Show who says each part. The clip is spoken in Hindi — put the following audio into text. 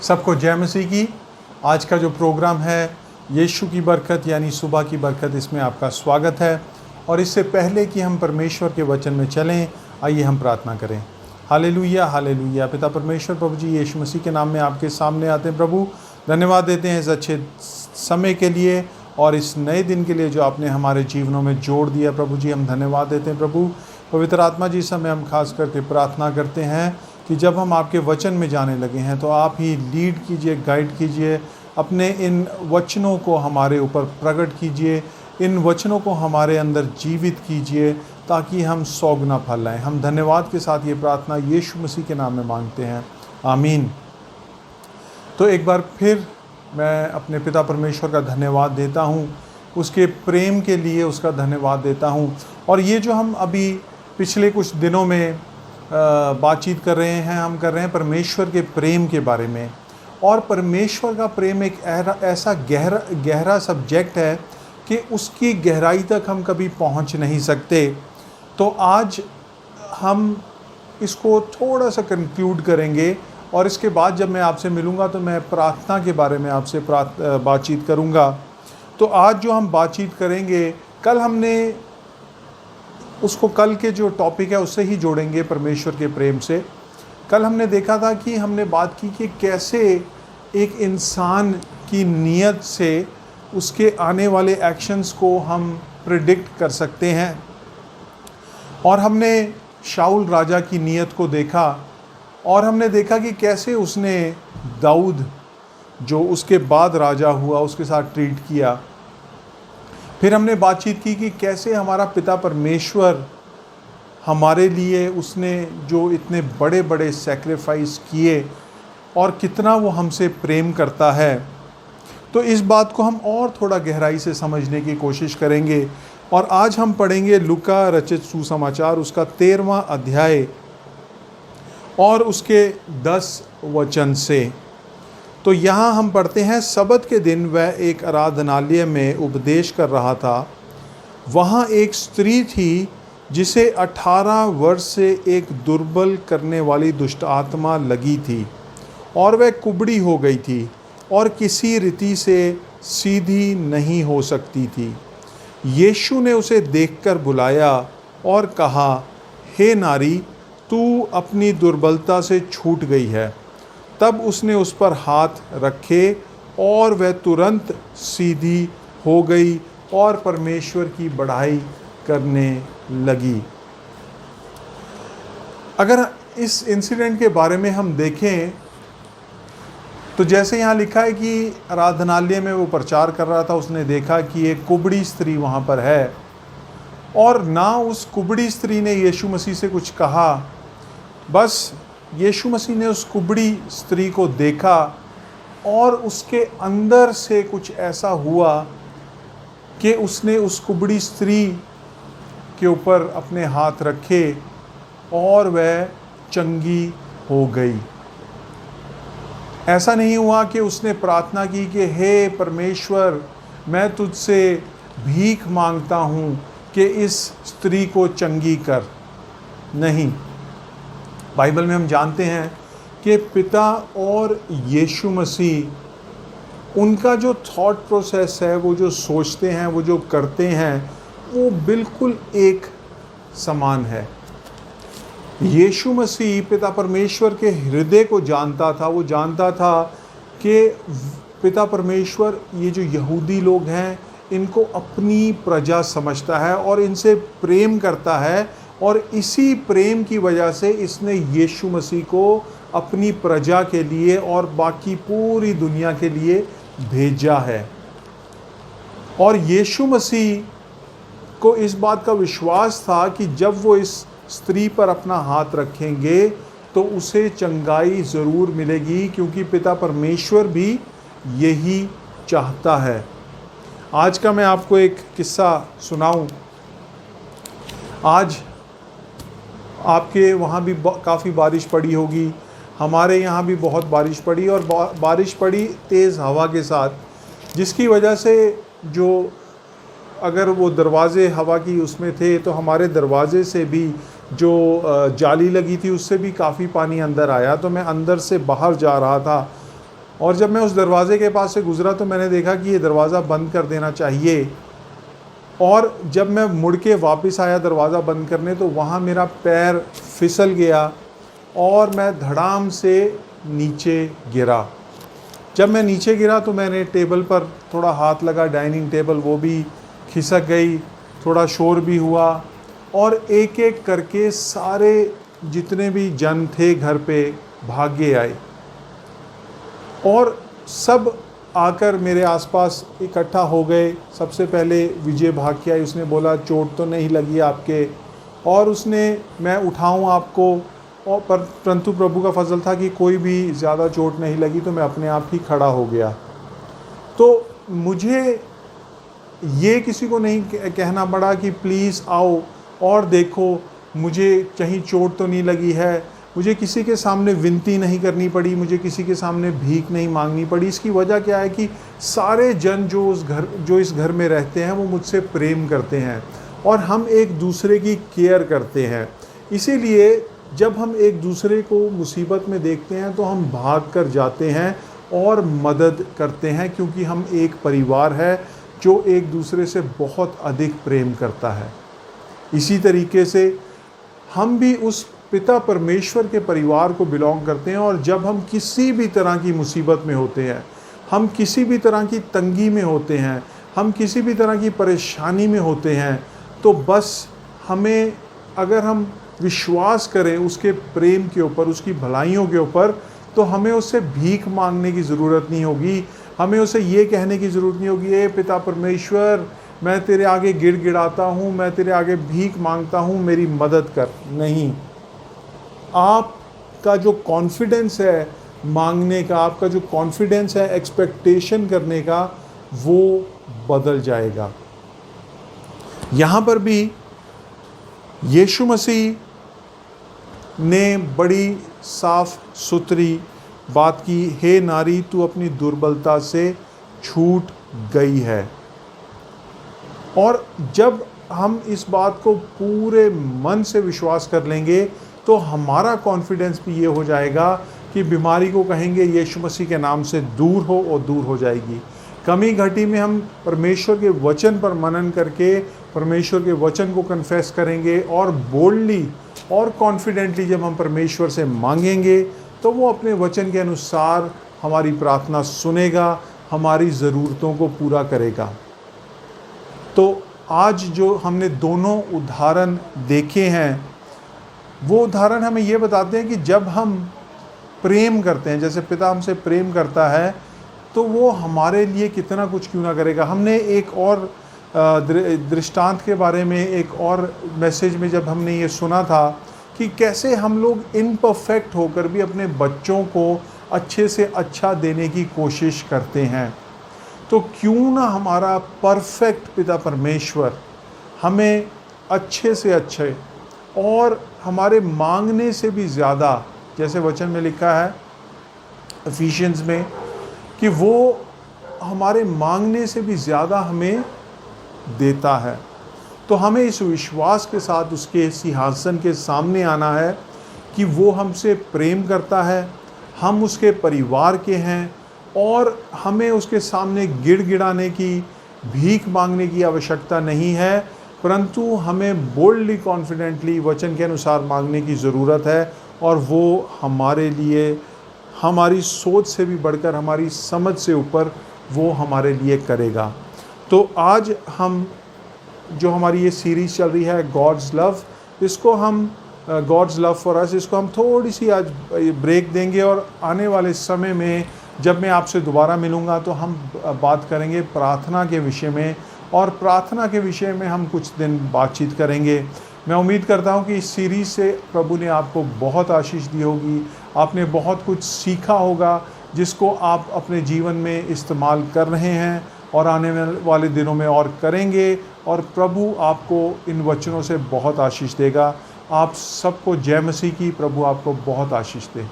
Speaker 1: सबको जय मसीह की। आज का जो प्रोग्राम है यीशु की बरकत यानी सुबह की बरकत, इसमें आपका स्वागत है। और इससे पहले कि हम परमेश्वर के वचन में चलें, आइए हम प्रार्थना करें। Hallelujah hallelujah. पिता परमेश्वर प्रभु जी, यीशु मसीह के नाम में आपके सामने आते हैं प्रभु। धन्यवाद देते हैं इस अच्छे समय के लिए और इस नए दिन के लिए जो आपने हमारे जीवनों में जोड़ दिया प्रभु जी। हम धन्यवाद देते हैं प्रभु। पवित्र आत्मा जी, समय हम खास करके प्रार्थना करते हैं कि जब हम आपके वचन में जाने लगे हैं तो आप ही लीड कीजिए, गाइड कीजिए, अपने इन वचनों को हमारे ऊपर प्रकट कीजिए, इन वचनों को हमारे अंदर जीवित कीजिए ताकि हम 100 गुना फल लाएं। हम धन्यवाद के साथ ये प्रार्थना यीशु मसीह के नाम में मांगते हैं, आमीन। तो एक बार फिर मैं अपने पिता परमेश्वर का धन्यवाद देता हूँ, उसके प्रेम के लिए उसका धन्यवाद देता हूँ। और ये जो हम अभी पिछले कुछ दिनों में बातचीत कर रहे हैं, हम कर रहे हैं परमेश्वर के प्रेम के बारे में। और परमेश्वर का प्रेम एक ऐसा गहरा सब्जेक्ट है कि उसकी गहराई तक हम कभी पहुंच नहीं सकते। तो आज हम इसको थोड़ा सा कंक्लूड करेंगे और इसके बाद जब मैं आपसे मिलूँगा तो मैं प्रार्थना के बारे में आपसे बातचीत करूँगा। तो आज जो हम बातचीत करेंगे, कल के जो टॉपिक है उससे ही जोड़ेंगे, परमेश्वर के प्रेम से। कल हमने देखा था कि हमने बात की कि कैसे एक इंसान की नीयत से उसके आने वाले एक्शंस को हम प्रिडिक्ट कर सकते हैं। और हमने शाऊल राजा की नीयत को देखा और हमने देखा कि कैसे उसने दाऊद जो उसके बाद राजा हुआ उसके साथ ट्रीट किया। फिर हमने बातचीत की कि कैसे हमारा पिता परमेश्वर हमारे लिए उसने जो इतने बड़े बड़े सैक्रिफाइस किए और कितना वो हमसे प्रेम करता है। तो इस बात को हम और थोड़ा गहराई से समझने की कोशिश करेंगे। और आज हम पढ़ेंगे लूका रचित सुसमाचार उसका 13वां अध्याय और उसके 10 वचन से। तो यहाँ हम पढ़ते हैं, सबत के दिन वह एक आराधनालय में उपदेश कर रहा था। वहाँ एक स्त्री थी जिसे 18 वर्ष से एक दुर्बल करने वाली दुष्ट आत्मा लगी थी और वह कुबड़ी हो गई थी और किसी रीति से सीधी नहीं हो सकती थी। यीशु ने उसे देखकर बुलाया और कहा, हे नारी, तू अपनी दुर्बलता से छूट गई है। तब उसने उस पर हाथ रखे और वह तुरंत सीधी हो गई और परमेश्वर की बड़ाई करने लगी। अगर इस इंसिडेंट के बारे में हम देखें तो जैसे यहाँ लिखा है कि आराधनालय में वो प्रचार कर रहा था, उसने देखा कि एक कुबड़ी स्त्री वहाँ पर है और ना उस कुबड़ी स्त्री ने यीशु मसीह से कुछ कहा। बस यीशु मसीह ने उस कुबड़ी स्त्री को देखा और उसके अंदर से कुछ ऐसा हुआ कि उसने उस कुबड़ी स्त्री के ऊपर अपने हाथ रखे और वह चंगी हो गई। ऐसा नहीं हुआ कि उसने प्रार्थना की कि हे परमेश्वर, मैं तुझसे भीख मांगता हूँ कि इस स्त्री को चंगी कर। नहीं, बाइबल में हम जानते हैं कि पिता और यीशु मसीह, उनका जो थॉट प्रोसेस है, वो जो सोचते हैं, वो जो करते हैं, वो बिल्कुल एक समान है। यीशु मसीह पिता परमेश्वर के हृदय को जानता था। वो जानता था कि पिता परमेश्वर ये जो यहूदी लोग हैं इनको अपनी प्रजा समझता है और इनसे प्रेम करता है और इसी प्रेम की वजह से इसने यीशु मसीह को अपनी प्रजा के लिए और बाकी पूरी दुनिया के लिए भेजा है। और यीशु मसीह को इस बात का विश्वास था कि जब वो इस स्त्री पर अपना हाथ रखेंगे तो उसे चंगाई ज़रूर मिलेगी, क्योंकि पिता परमेश्वर भी यही चाहता है। आज का मैं आपको एक किस्सा सुनाऊं। आज आपके वहाँ भी काफ़ी बारिश पड़ी होगी, हमारे यहाँ भी बहुत बारिश पड़ी और बारिश पड़ी तेज़ हवा के साथ, जिसकी वजह से जो अगर वो दरवाज़े हवा की उसमें थे तो हमारे दरवाज़े से भी जो जाली लगी थी उससे भी काफ़ी पानी अंदर आया। तो मैं अंदर से बाहर जा रहा था और जब मैं उस दरवाज़े के पास से गुज़रा तो मैंने देखा कि ये दरवाज़ा बंद कर देना चाहिए। और जब मैं मुड़ के वापस आया दरवाज़ा बंद करने, तो वहाँ मेरा पैर फिसल गया और मैं धड़ाम से नीचे गिरा। जब मैं नीचे गिरा तो मैंने टेबल पर थोड़ा हाथ लगा, डाइनिंग टेबल वो भी खिसक गई, थोड़ा शोर भी हुआ और एक एक करके सारे जितने भी जन थे घर पे भागे आए और सब आकर मेरे आसपास इकट्ठा हो गए। सबसे पहले विजय भाग के आई, उसने बोला चोट तो नहीं लगी आपके, और उसने मैं उठाऊं आपको, और परंतु प्रभु का फजल था कि कोई भी ज़्यादा चोट नहीं लगी, तो मैं अपने आप ही खड़ा हो गया। तो मुझे ये किसी को नहीं कहना पड़ा कि प्लीज़ आओ और देखो मुझे कहीं चोट तो नहीं लगी है। मुझे किसी के सामने विनती नहीं करनी पड़ी, मुझे किसी के सामने भीख नहीं मांगनी पड़ी। इसकी वजह क्या है कि सारे जन जो इस घर में रहते हैं वो मुझसे प्रेम करते हैं और हम एक दूसरे की केयर करते हैं। इसीलिए जब हम एक दूसरे को मुसीबत में देखते हैं तो हम भाग कर जाते हैं और मदद करते हैं, क्योंकि हम एक परिवार है जो एक दूसरे से बहुत अधिक प्रेम करता है। इसी तरीके से हम भी उस पिता परमेश्वर के परिवार को बिलोंग करते हैं, और जब हम किसी भी तरह की मुसीबत में होते हैं, हम किसी भी तरह की तंगी में होते हैं, हम किसी भी तरह की परेशानी में होते हैं, तो बस हमें, अगर हम विश्वास करें उसके प्रेम के ऊपर, उसकी भलाइयों के ऊपर, तो हमें उससे भीख मांगने की ज़रूरत नहीं होगी। हमें उसे ये कहने की ज़रूरत नहीं होगी, ए पिता परमेश्वर मैं तेरे आगे गिड़गिड़ाता हूँ, मैं तेरे आगे भीख मांगता हूँ, मेरी मदद कर। नहीं, आपका जो कॉन्फिडेंस है मांगने का, आपका जो कॉन्फिडेंस है एक्सपेक्टेशन करने का, वो बदल जाएगा। यहाँ पर भी यीशु मसीह ने बड़ी साफ सुथरी बात की, हे नारी तू अपनी दुर्बलता से छूट गई है। और जब हम इस बात को पूरे मन से विश्वास कर लेंगे तो हमारा कॉन्फिडेंस भी ये हो जाएगा कि बीमारी को कहेंगे यीशु मसीह के नाम से दूर हो, और दूर हो जाएगी। कमी घटी में हम परमेश्वर के वचन पर मनन करके परमेश्वर के वचन को कन्फेस करेंगे, और बोल्डली और कॉन्फिडेंटली जब हम परमेश्वर से मांगेंगे तो वो अपने वचन के अनुसार हमारी प्रार्थना सुनेगा, हमारी ज़रूरतों को पूरा करेगा। तो आज जो हमने दोनों उदाहरण देखे हैं, वो उदाहरण हमें ये बताते हैं कि जब हम प्रेम करते हैं, जैसे पिता हमसे प्रेम करता है, तो वो हमारे लिए कितना कुछ क्यों ना करेगा। हमने एक और दृष्टांत के बारे में एक और मैसेज में जब हमने ये सुना था कि कैसे हम लोग इम्परफेक्ट होकर भी अपने बच्चों को अच्छे से अच्छा देने की कोशिश करते हैं, तो क्यों ना हमारा परफेक्ट पिता परमेश्वर हमें अच्छे से अच्छे और हमारे मांगने से भी ज़्यादा, जैसे वचन में लिखा है एफिशिएंस में, कि वो हमारे मांगने से भी ज़्यादा हमें देता है। तो हमें इस विश्वास के साथ उसके सिंहासन के सामने आना है कि वो हमसे प्रेम करता है, हम उसके परिवार के हैं, और हमें उसके सामने गिड़गिड़ाने की, भीख मांगने की आवश्यकता नहीं है, परंतु हमें बोल्डली कॉन्फिडेंटली वचन के अनुसार मांगने की ज़रूरत है। और वो हमारे लिए, हमारी सोच से भी बढ़कर, हमारी समझ से ऊपर वो हमारे लिए करेगा। तो आज हम जो हमारी ये सीरीज़ चल रही है गॉड्स लव, इसको हम गॉड्स लव फॉर अस, इसको हम थोड़ी सी आज ब्रेक देंगे, और आने वाले समय में जब मैं आपसे दोबारा मिलूँगा तो हम बात करेंगे प्रार्थना के विषय में, और प्रार्थना के विषय में हम कुछ दिन बातचीत करेंगे। मैं उम्मीद करता हूँ कि इस सीरीज़ से प्रभु ने आपको बहुत आशीष दी होगी, आपने बहुत कुछ सीखा होगा जिसको आप अपने जीवन में इस्तेमाल कर रहे हैं और आने वाले दिनों में और करेंगे, और प्रभु आपको इन वचनों से बहुत आशीष देगा। आप सबको जय मसीह की। प्रभु आपको बहुत आशीष दे।